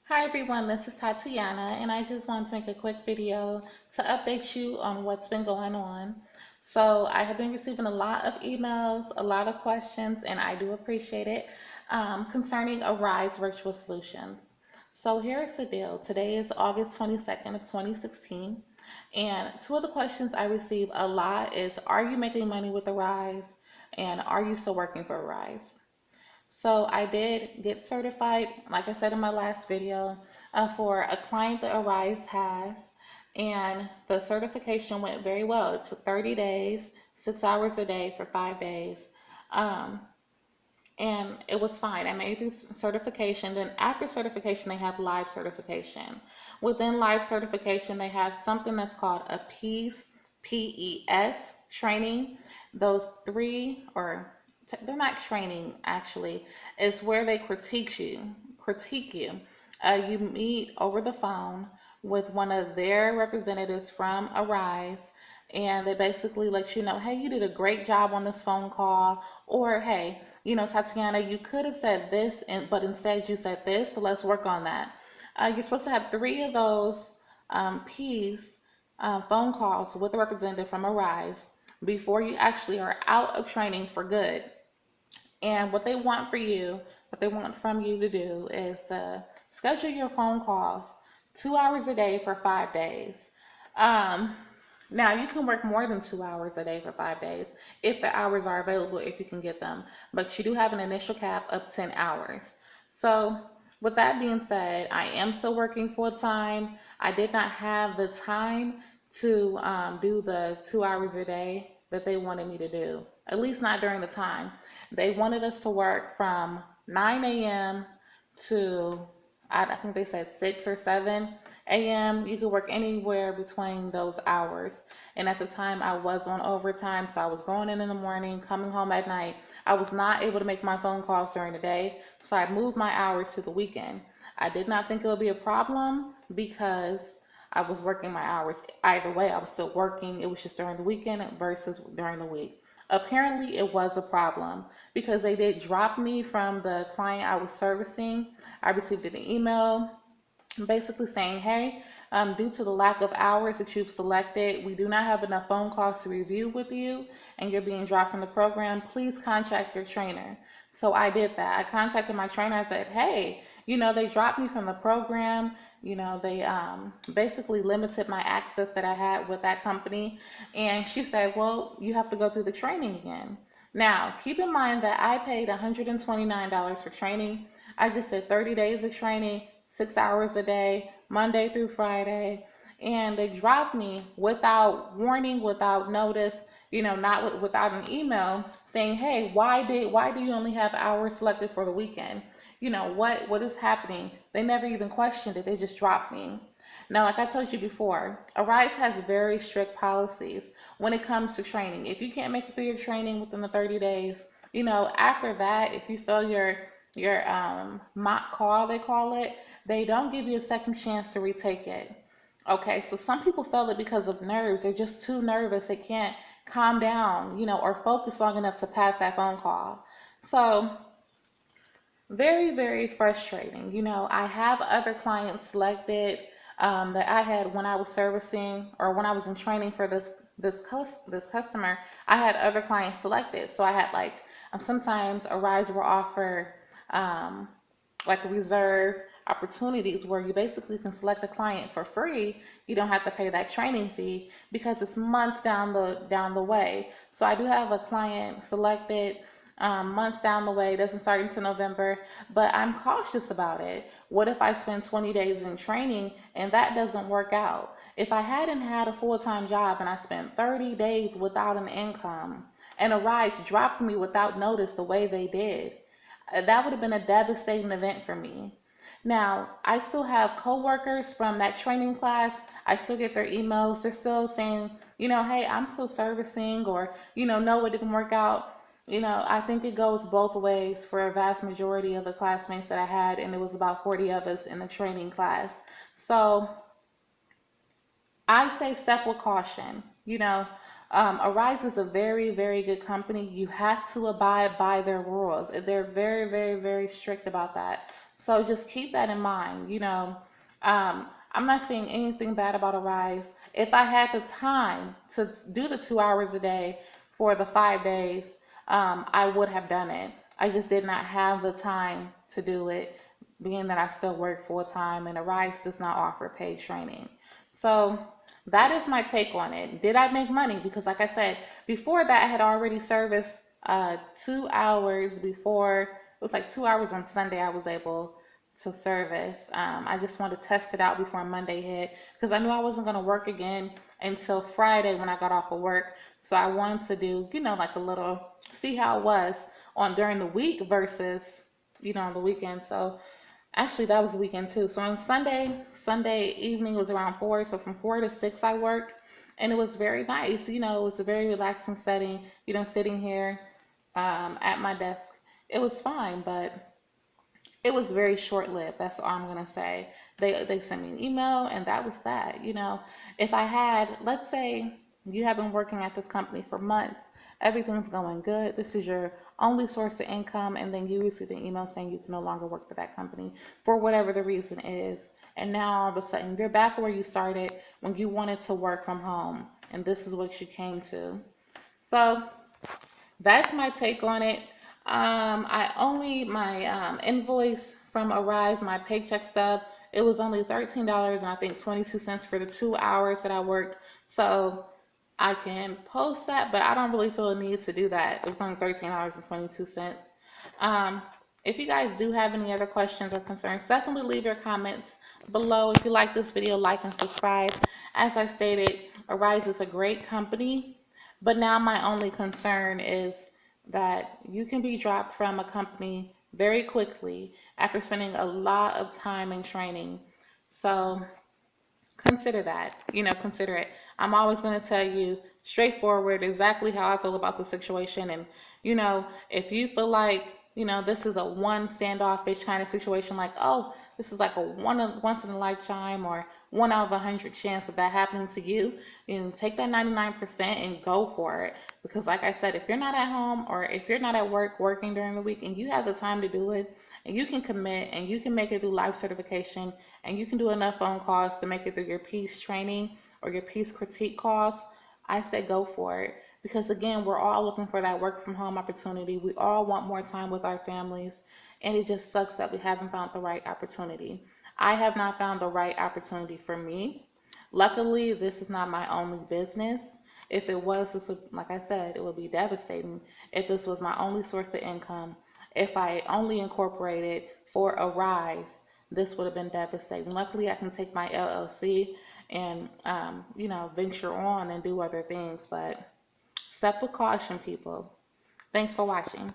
Hi everyone, this is Tatiana, and I just want to make a quick video to update you on what's been going on. So, I have been receiving a lot of emails, a lot of questions, and I do appreciate it concerning Arise Virtual Solutions. So, here's the deal. Today is August 22nd of 2016, and two of the questions I receive a lot is, are you making money with Arise? And are you still working for Arise? So I did get certified, like I said in my last video, for a client that Arise has, and the certification went very well. It took 30 days, 6 hours a day for 5 days, um, and it was fine. I made the certification. Then after certification, they have live certification. Within live certification, they have something that's called a PES training. Those three, or they're not training actually, is where they critique you. You meet over the phone with one of their representatives from Arise, and they basically let you know, hey, you did a great job on this phone call, or hey, Tatiana, you could have said this, but instead you said this, so let's work on that. You're supposed to have three of those P's phone calls with a representative from Arise before you actually are out of training for good. And what they want from you to do is schedule your phone calls 2 hours a day for 5 days. Um, Now, you can work more than 2 hours a day for 5 days if the hours are available, if you can get them. But you do have an initial cap of 10 hours. So, with that being said, I am still working full time. I did not have the time to do the 2 hours a day that they wanted me to do, at least not during the time. They wanted us to work from 9 a.m. to, I think they said 6 or 7 a.m. You could work anywhere between those hours. And at the time, I was on overtime, so I was going in the morning, coming home at night. I was not able to make my phone calls during the day, so I moved my hours to the weekend. I did not think it would be a problem because I was working my hours. Either way, I was still working. It was just during the weekend versus during the week. Apparently, it was a problem because they did drop me from the client I was servicing. I received an email basically saying, hey, due to the lack of hours that you've selected, we do not have enough phone calls to review with you, and you're being dropped from the program. Please contact your trainer. So I did that. I contacted my trainer. I said, hey, they dropped me from the program. They basically limited my access that I had with that company. And she said, well, you have to go through the training again. Now, keep in mind that I paid $129 for training. I just did 30 days of training, 6 hours a day, Monday through Friday, and they dropped me without warning, without notice, not without an email saying, "Hey, why do you only have hours selected for the weekend? What is happening?" They never even questioned it. They just dropped me. Now, like I told you before, Arise has very strict policies when it comes to training. If you can't make it through your training within the 30 days, after that, if you fail your mock call, they call it, they don't give you a second chance to retake it. Okay, so some people fail it because of nerves. They're just too nervous. They can't calm down, or focus long enough to pass that phone call. So very, very frustrating. I have other clients selected that I had when I was servicing or when I was in training for this customer. I had other clients selected, so I had like sometimes Arise will offer um, like reserve opportunities where you basically can select a client for free. You don't have to pay that training fee because it's months down the way. So I do have a client selected months down the way. It doesn't start until November, but I'm cautious about it. What if I spend 20 days in training and that doesn't work out? If I hadn't had a full-time job and I spent 30 days without an income and Arise dropped me without notice the way they did, that would have been a devastating event for me. Now, I still have coworkers from that training class. I still get their emails. They're still saying, hey, I'm still servicing, or, no, it didn't work out. I think it goes both ways for a vast majority of the classmates that I had, and it was about 40 of us in the training class. So I say step with caution. Arise is a very, very good company. You have to abide by their rules. They're very, very, very strict about that. So just keep that in mind. I'm not saying anything bad about Arise. If I had the time to do the 2 hours a day for the 5 days, I would have done it. I just did not have the time to do it, being that I still work full time and Arise does not offer paid training. So that is my take on it. Did I make money? Because, like I said, before that, I had already serviced 2 hours before. It was like 2 hours on Sunday I was able to service. I just wanted to test it out before Monday hit because I knew I wasn't going to work again until Friday when I got off of work. So I wanted to do, like a little, see how it was on during the week versus, on the weekend. So actually, that was the weekend too. So on Sunday evening was around 4. So from 4 to 6, I worked, and it was very nice. It was a very relaxing setting. Sitting here at my desk, it was fine, but it was very short lived. That's all I'm gonna say. They sent me an email, and that was that. If I had, let's say, you have been working at this company for months, everything's going good. This is your only source of income, and then you receive an email saying you can no longer work for that company for whatever the reason is. And now all of a sudden you're back where you started when you wanted to work from home, and this is what you came to. So that's my take on it. I only my invoice from Arise, my paycheck stub, it was only $13 and I think 22 cents for the 2 hours that I worked. So I can post that, but I don't really feel a need to do that. It was only $13 and 22 cents. Um, if you guys do have any other questions or concerns, definitely leave your comments below. If you like this video, like and subscribe. As I stated, Arise is a great company, but now my only concern is that you can be dropped from a company very quickly after spending a lot of time in training. So consider that. Consider it. I'm always going to tell you straightforward exactly how I feel about the situation. And, if you feel like, this is a one standoffish kind of situation, like, oh, this is like a once in a lifetime or 1 out of 100 chance of that happening to you, take that 99% and go for it. Because, like I said, if you're not at home or if you're not at work working during the week and you have the time to do it, and you can commit and you can make it through life certification and you can do enough phone calls to make it through your peace training or your peace critique calls, I say go for it. Because again, we're all looking for that work from home opportunity. We all want more time with our families, and it just sucks that we haven't found the right opportunity. I have not found the right opportunity for me. Luckily, this is not my only business. If it was, this would, like I said, it would be devastating if this was my only source of income. If I only incorporated for Arise, this would have been devastating. Luckily, I can take my LLC and, venture on and do other things. But step with caution, people. Thanks for watching.